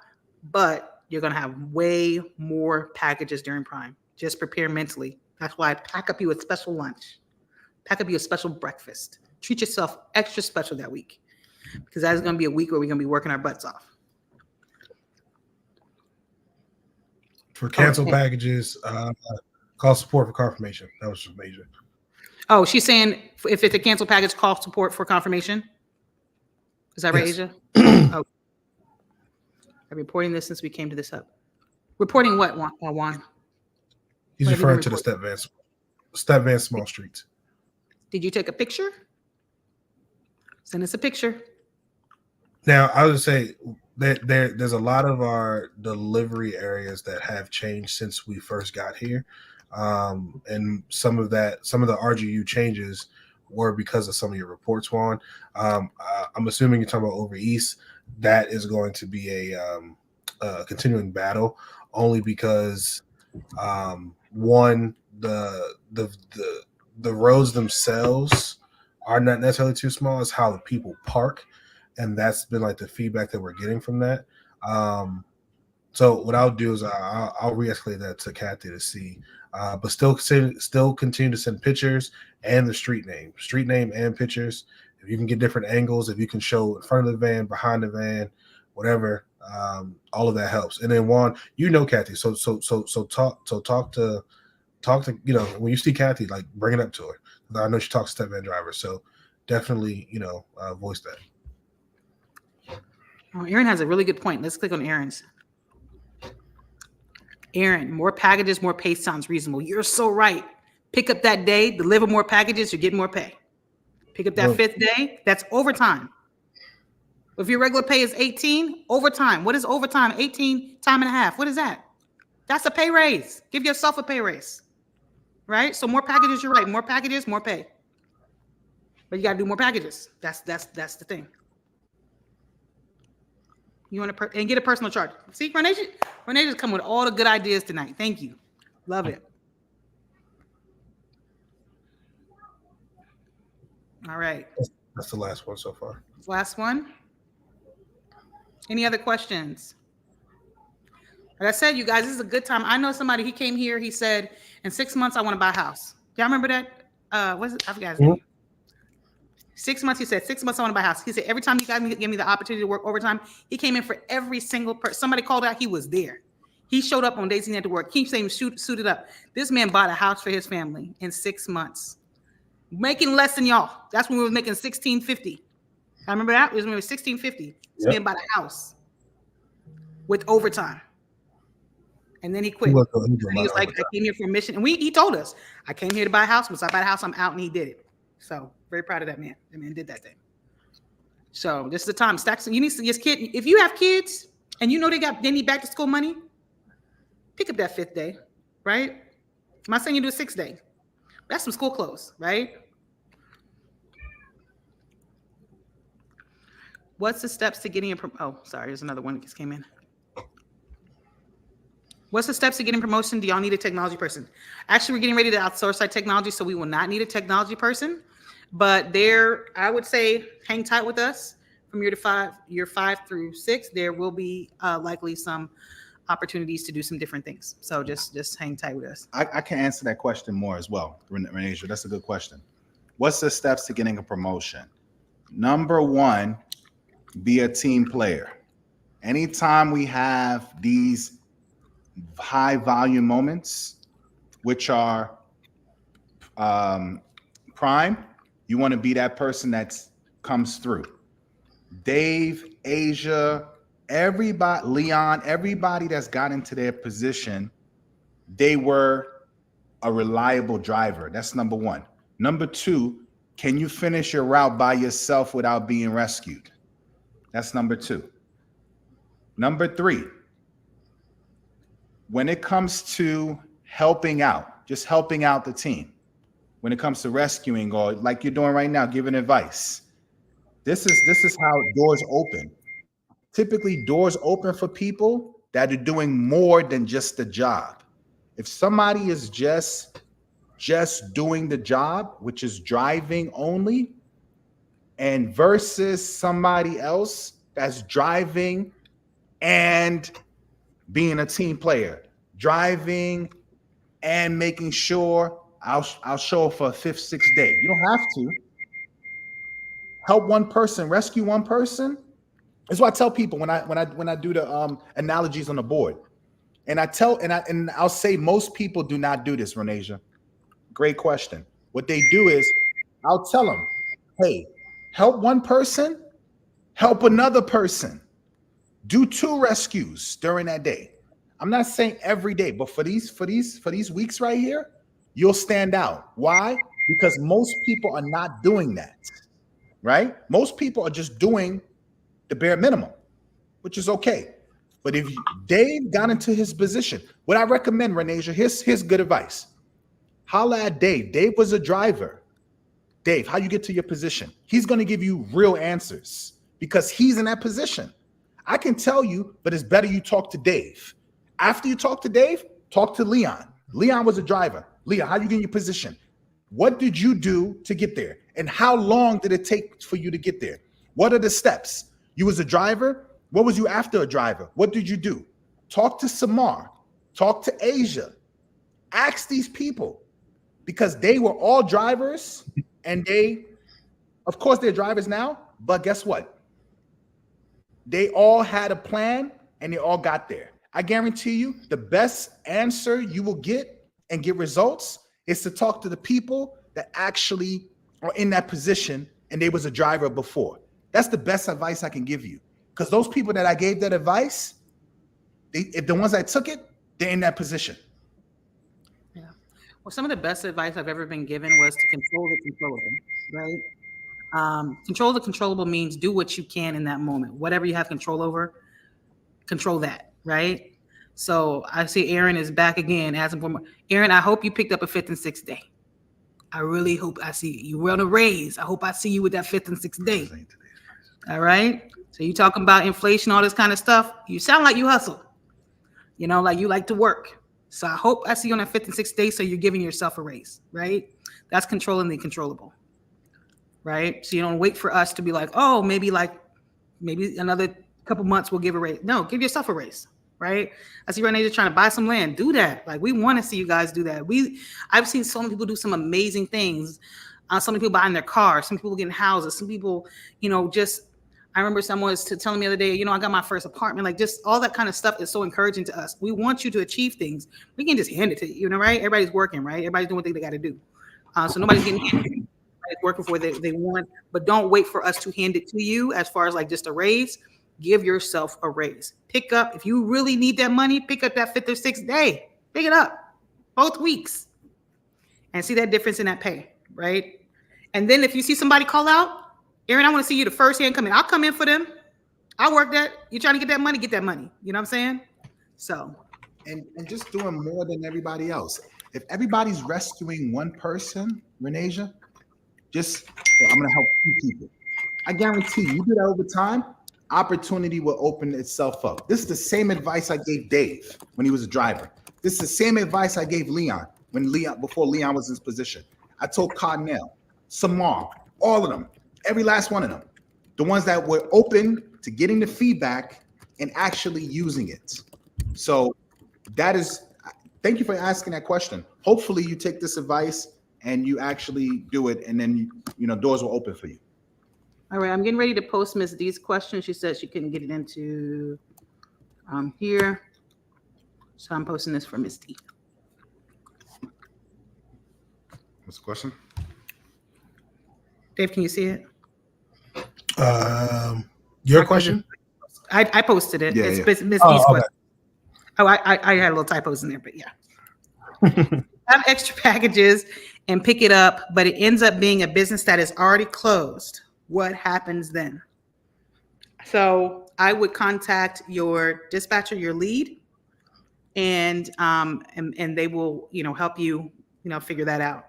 but you're going to have way more packages during Prime. Just prepare mentally. That's why I pack up you a special lunch, pack up you a special breakfast. Treat yourself extra special that week, because that is going to be a week where we're going to be working our butts off. For canceled packages, call support for confirmation. That was just major. Oh, she's saying if it's a canceled package, call support for confirmation. Is that right, Yes. Asia? Oh, I'm reporting this since we came to this hub. Reporting what, Juan? He's What did referring you to the report? step van small streets. Did you take a picture? Send us a picture. Now, I would say that there's a lot of our delivery areas that have changed since we first got here, and some of the RGU changes were because of some of your reports, Juan. I'm assuming you're talking about over east. That is going to be a continuing battle, only because one, the roads themselves are not necessarily too small. It's how the people park, and that's been like the feedback that we're getting from that. So what I'll do is I'll re-escalate that to Kathy to see, but still continue to send pictures and the street name and pictures. If you can get different angles, if you can show in front of the van, behind the van, whatever, all of that helps. And then Juan, Kathy, so talk to when you see Kathy, like bring it up to her. I know she talks to step van drivers, so definitely voice that. Oh, Aaron has a really good point. Let's click on Aaron's. Aaron, more packages, more pay sounds reasonable. You're so right. Pick up that day, deliver more packages, you get more pay. Pick up that fifth day, that's overtime. If your regular pay is 18, overtime. What is overtime? 18 time and a half. What is that? That's a pay raise. Give yourself a pay raise. Right? So more packages, you're right. More packages, more pay. But you got to do more packages. That's the thing. You want to and get a personal charge. See, Renee just come with all the good ideas tonight. Thank you. Love it. All right. That's the last one so far. Last one. Any other questions? Like I said, you guys, this is a good time. I know somebody, he came here, he said, in 6 months, I want to buy a house. Y'all remember that? What's it? I forgot his name. 6 months, he said, 6 months, I want to buy a house. He said, every time you guys give me the opportunity to work overtime, he came in for every single person. Somebody called out, he was there. He showed up on days he had to work. Keep saying suited up. This man bought a house for his family in 6 months. Making less than y'all. That's when we were making $1,650. I remember that? It was when we were $1,650. This man bought a house with overtime. And then he quit. He was like, I came here for a mission. And he told us, I came here to buy a house. Once I buy a house, I'm out. And he did it. So very proud of that man. That man did that thing. So this is the time. Stack. You need to get kid. If you have kids and you know they need back to school money, pick up that fifth day, right? I'm not saying you do a 6-day. That's some school clothes, right? What's the steps to getting a oh, sorry, there's another one that just came in. What's the steps to getting promotion? Do y'all need a technology person? Actually, we're getting ready to outsource our technology, so we will not need a technology person. But there, I would say, hang tight with us from year 5 through 6. There will be likely some opportunities to do some different things. So just hang tight with us. I can answer that question more as well, Renasia. That's a good question. What's the steps to getting a promotion? Number 1, be a team player. Anytime we have these high volume moments, which are prime, you want to be that person that comes through. Dave, Asia, everybody, Leon, everybody that's got into their position, they were a reliable driver. That's number 1. Number 2, can you finish your route by yourself without being rescued? That's number 2. Number 3, when it comes to helping out, just helping out the team, when it comes to rescuing or like you're doing right now, giving advice, this is how doors open. Typically, doors open for people that are doing more than just the job. If somebody is just doing the job, which is driving only, and versus somebody else that's driving and being a team player, driving and making sure I'll show up for a 5th, 6th day. You don't have to. Help one person, rescue one person. That's what I tell people when I do the analogies on the board. And I'll say most people do not do this, Renasia. Great question. What they do is I'll tell them, hey, help one person, help another person. Do 2 rescues during that day. I'm not saying every day, but for these weeks right here, you'll stand out. Why? Because most people are not doing that, right? Most people are just doing the bare minimum, which is okay. But if Dave got into his position, what I recommend, Renasia, here's good advice. Holla at Dave. Dave was a driver. Dave, how you get to your position? He's going to give you real answers because he's in that position. I can tell you, but it's better you talk to Dave. After you talk to Dave, talk to Leon. Leon was a driver. Leon, how you get in your position? What did you do to get there? And how long did it take for you to get there? What are the steps? You was a driver. What was you after a driver? What did you do? Talk to Samar. Talk to Asia. Ask these people because they were all drivers and of course, they're drivers now, but guess what? They all had a plan and they all got there. I guarantee you the best answer you will get and get results is to talk to the people that actually are in that position and they was a driver before. That's the best advice I can give you. Because those people that I gave that advice, if the ones that took it, they're in that position. Yeah. Well, some of the best advice I've ever been given was to control the controllable, right? Control the controllable means do what you can in that moment. Whatever you have control over, control that, right? So I see Aaron is back again. Asking for more. Aaron, I hope you picked up a 5th and 6th day. I really hope I see you. You were on a raise. I hope I see you with that 5th and 6th day. All right. So you talking about inflation, all this kind of stuff. You sound like you hustle, like you like to work. So I hope I see you on that 5th and 6th day. So you're giving yourself a raise, right? That's controlling the controllable, right? So you don't wait for us to be like, oh, maybe another couple months we'll give a raise. No, give yourself a raise, right? I see Renee just trying to buy some land. Do that. Like we want to see you guys do that. I've seen so many people do some amazing things. So many people buying their cars. Some people getting houses. Some people, I remember someone was telling me the other day, I got my first apartment. Like just all that kind of stuff is so encouraging to us. We want you to achieve things. We can just hand it to you, right? Everybody's working, right? Everybody's doing what they got to do. So nobody's getting handed. Everybody's working for what they want, but don't wait for us to hand it to you as far as like just a raise. Give yourself a raise. Pick up, if you really need that money, pick up that 5th or 6th day. Pick it up both weeks and see that difference in that pay, right? And then if you see somebody call out, Aaron, I want to see you the first hand come in. I'll come in for them. I'll work that. You're trying to get that money, get that money. You know what I'm saying? So. And just doing more than everybody else. If everybody's rescuing one person, Renasia, just I'm gonna help 2 people. I guarantee you do that over time, opportunity will open itself up. This is the same advice I gave Dave when he was a driver. This is the same advice I gave Leon before Leon was in his position. I told Cardinal, Samar, all of them, every last one of them, the ones that were open to getting the feedback and actually using it. So that is, thank you for asking that question. Hopefully you take this advice and you actually do it, and then doors will open for you. All right, I'm getting ready to post Miss D's question. She said she couldn't get it into here. So I'm posting this for Miss D. What's the question? Dave, can you see it? Your question? I posted it. Yeah, It's yeah. Miss D's Oh, okay. question. Oh, I had a little typos in there, but yeah. Have extra packages and pick it up, but it ends up being a business that is already closed. What happens then? So I would contact your dispatcher, your lead, and they will help you figure that out.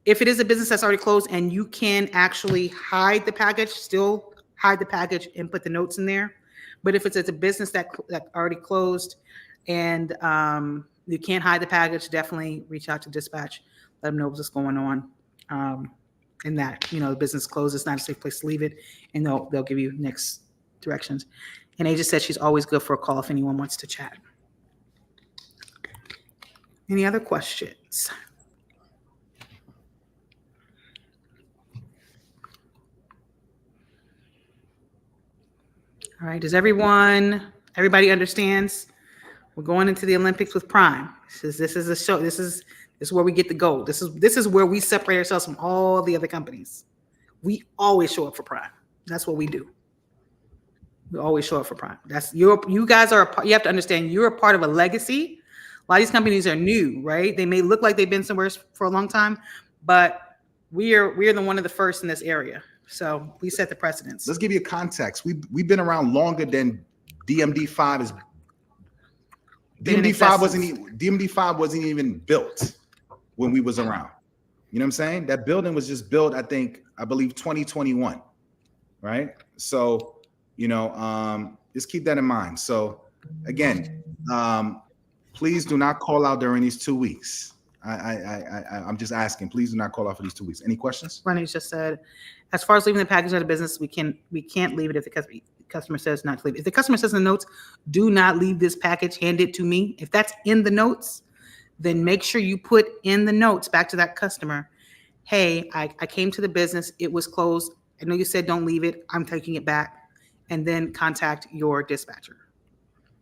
If it is a business that's already closed and you can actually hide the package, still hide the package and put the notes in there. But if it's a business that already closed and you can't hide the package, definitely reach out to dispatch, let them know what's going on. And that the business closed, it's not a safe place to leave it, and they'll give you next directions. And Aja said she's always good for a call if anyone wants to chat. Any other questions? All right, everybody understands we're going into the Olympics with Prime. This is a show. This is where we get the gold. This is where we separate ourselves from all the other companies. We always show up for Prime. That's what we do. We always show up for Prime. You guys are you have to understand you're a part of a legacy. A lot of these companies are new, right? They may look like they've been somewhere for a long time, but we're the one of the first in this area. So we set the precedence. Let's give you a context. We've been around longer than DMD5 is. DMD5 wasn't even built when we was around. You know what I'm saying? That building was just built, I believe 2021, right? So, just keep that in mind. So again, please do not call out during these 2 weeks. I'm just asking, please do not call out for these 2 weeks. Any questions? Ronnie just said, as far as leaving the package out of business, we can't leave it if the customer says not to leave. If the customer says in the notes, do not leave this package, hand it to me. If that's in the notes, then make sure you put in the notes back to that customer, hey, I came to the business, it was closed. I know you said don't leave it, I'm taking it back. And then contact your dispatcher.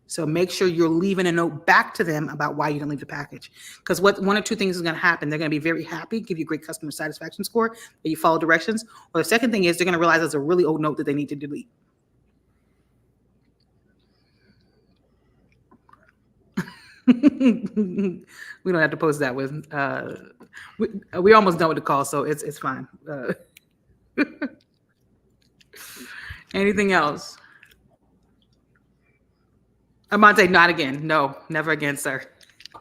So make sure you're leaving a note back to them about why you didn't leave the package. Because one or two things is going to happen. They're going to be very happy, give you a great customer satisfaction score, that you follow directions. Or the second thing is they're going to realize it's a really old note that they need to delete. We don't have to post that with. We almost done with the call, so it's fine. Anything else? Amante, not again. No, never again, sir.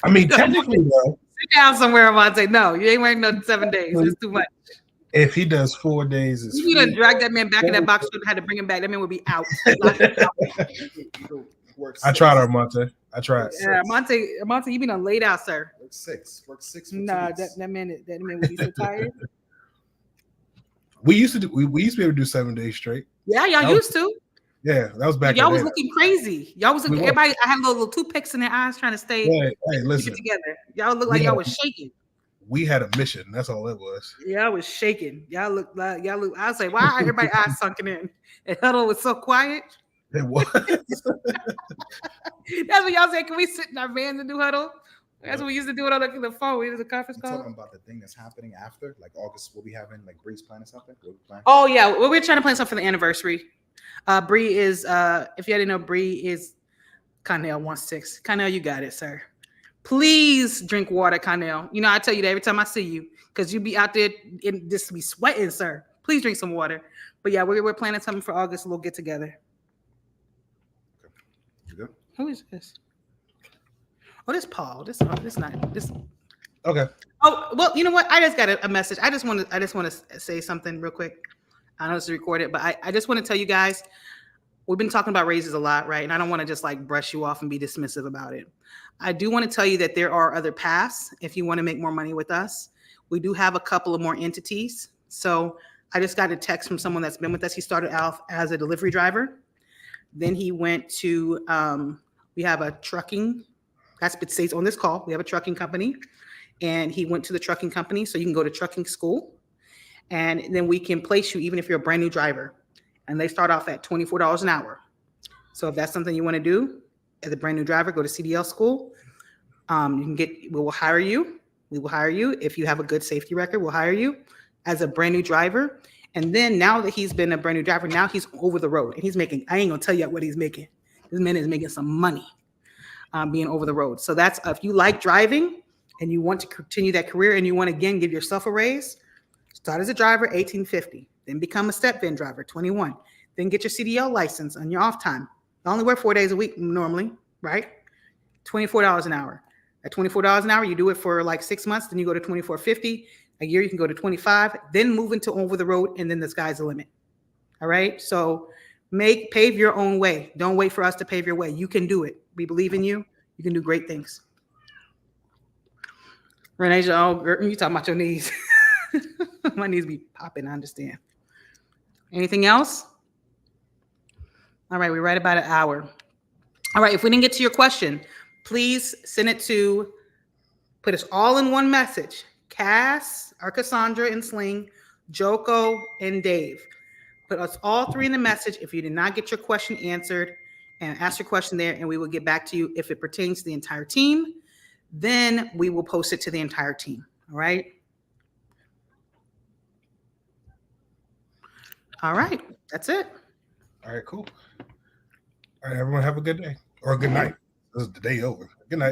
I mean, technically, though, Sit down somewhere, Amante. No, you ain't waiting no 7 days. It's too much. if he does 4 days, it's You need to drag that man back in that box. Should have had to bring him back. That man would be out. I tried, Armante. I tried. Yeah, Amante, you been laid out, sir. Work 6. Work 6. Nah, that man would be so tired. We used to be able to do 7 days straight. Yeah, y'all used to. Yeah, that was back. Y'all in was the day. looking crazy. Y'all was looking, everybody. I had little toothpicks in their eyes trying to stay Hey, listen. together. Y'all look like y'all was shaking. We had a mission. That's all it was. Y'all was shaking. Y'all look. I was like, why are everybody eyes sunken in? And Huddle was so quiet. It was. That's what y'all said. Can we sit in our vans and do Huddle? That's what we used to do it on the phone. We did a conference You're call. talking about the thing that's happening after, like August. We'll be having like Bree's planning something. Oh yeah, well, we're trying to plan something for the anniversary. Bree is, if you didn't know, Bree is Connell 16. Connell, you got it, sir. Please drink water, Connell. You know, I tell you that every time I see you, because you be out there and just be sweating, sir. Please drink some water. But yeah, we're planning something for August. We'll get together. You good? Who is this? Oh, this Paul. This not this. Okay. Oh, well, you know what? I just got a message. I just want to say something real quick. I know it's recorded, but I just want to tell you guys, we've been talking about raises a lot, right? And I don't want to just like brush you off and be dismissive about it. I do want to tell you that there are other paths if you want to make more money with us. We do have a couple of more entities. So I just got a text from someone that's been with us. He started out as a delivery driver. Then he went to, we have a trucking, that's what stays on this call. We have a trucking company. And he went to the trucking company. So you can go to trucking school. And then we can place you even if you're a brand new driver. And they start off at $24 an hour. So if that's something you want to do as a brand new driver, go to CDL school. We will hire you. We will hire you. If you have a good safety record, we'll hire you as a brand new driver. And then now that he's been a brand new driver, now he's over the road and he's making, I ain't gonna tell you what he's making. This man is making some money being over the road. So that's, if you like driving and you want to continue that career and you want to, again, give yourself a raise, start as a driver, $18.50. Then become a step van driver, $21. Then get your CDL license on your off time. I only work 4 days a week normally, right? $24 an hour. At $24 an hour, you do it for like 6 months, then you go to $24.50. A year, you can go to $25, then move into over the road, and then the sky's the limit. All right? So pave your own way. Don't wait for us to pave your way. You can do it. We believe in you. You can do great things. Renee, oh, girl, you talking about your knees. My knees be popping, I understand. Anything else? All right, we're right about an hour. All right, if we didn't get to your question, please send it to, put us all in one message. Cass, or Cassandra and Sling, Joko, and Dave. Put us all three in the message if you did not get your question answered, and ask your question there, and we will get back to you. If it pertains to the entire team, then we will post it to the entire team. All right? All right, that's it. All right, cool. All right, everyone have a good day or a good night. This is the day over.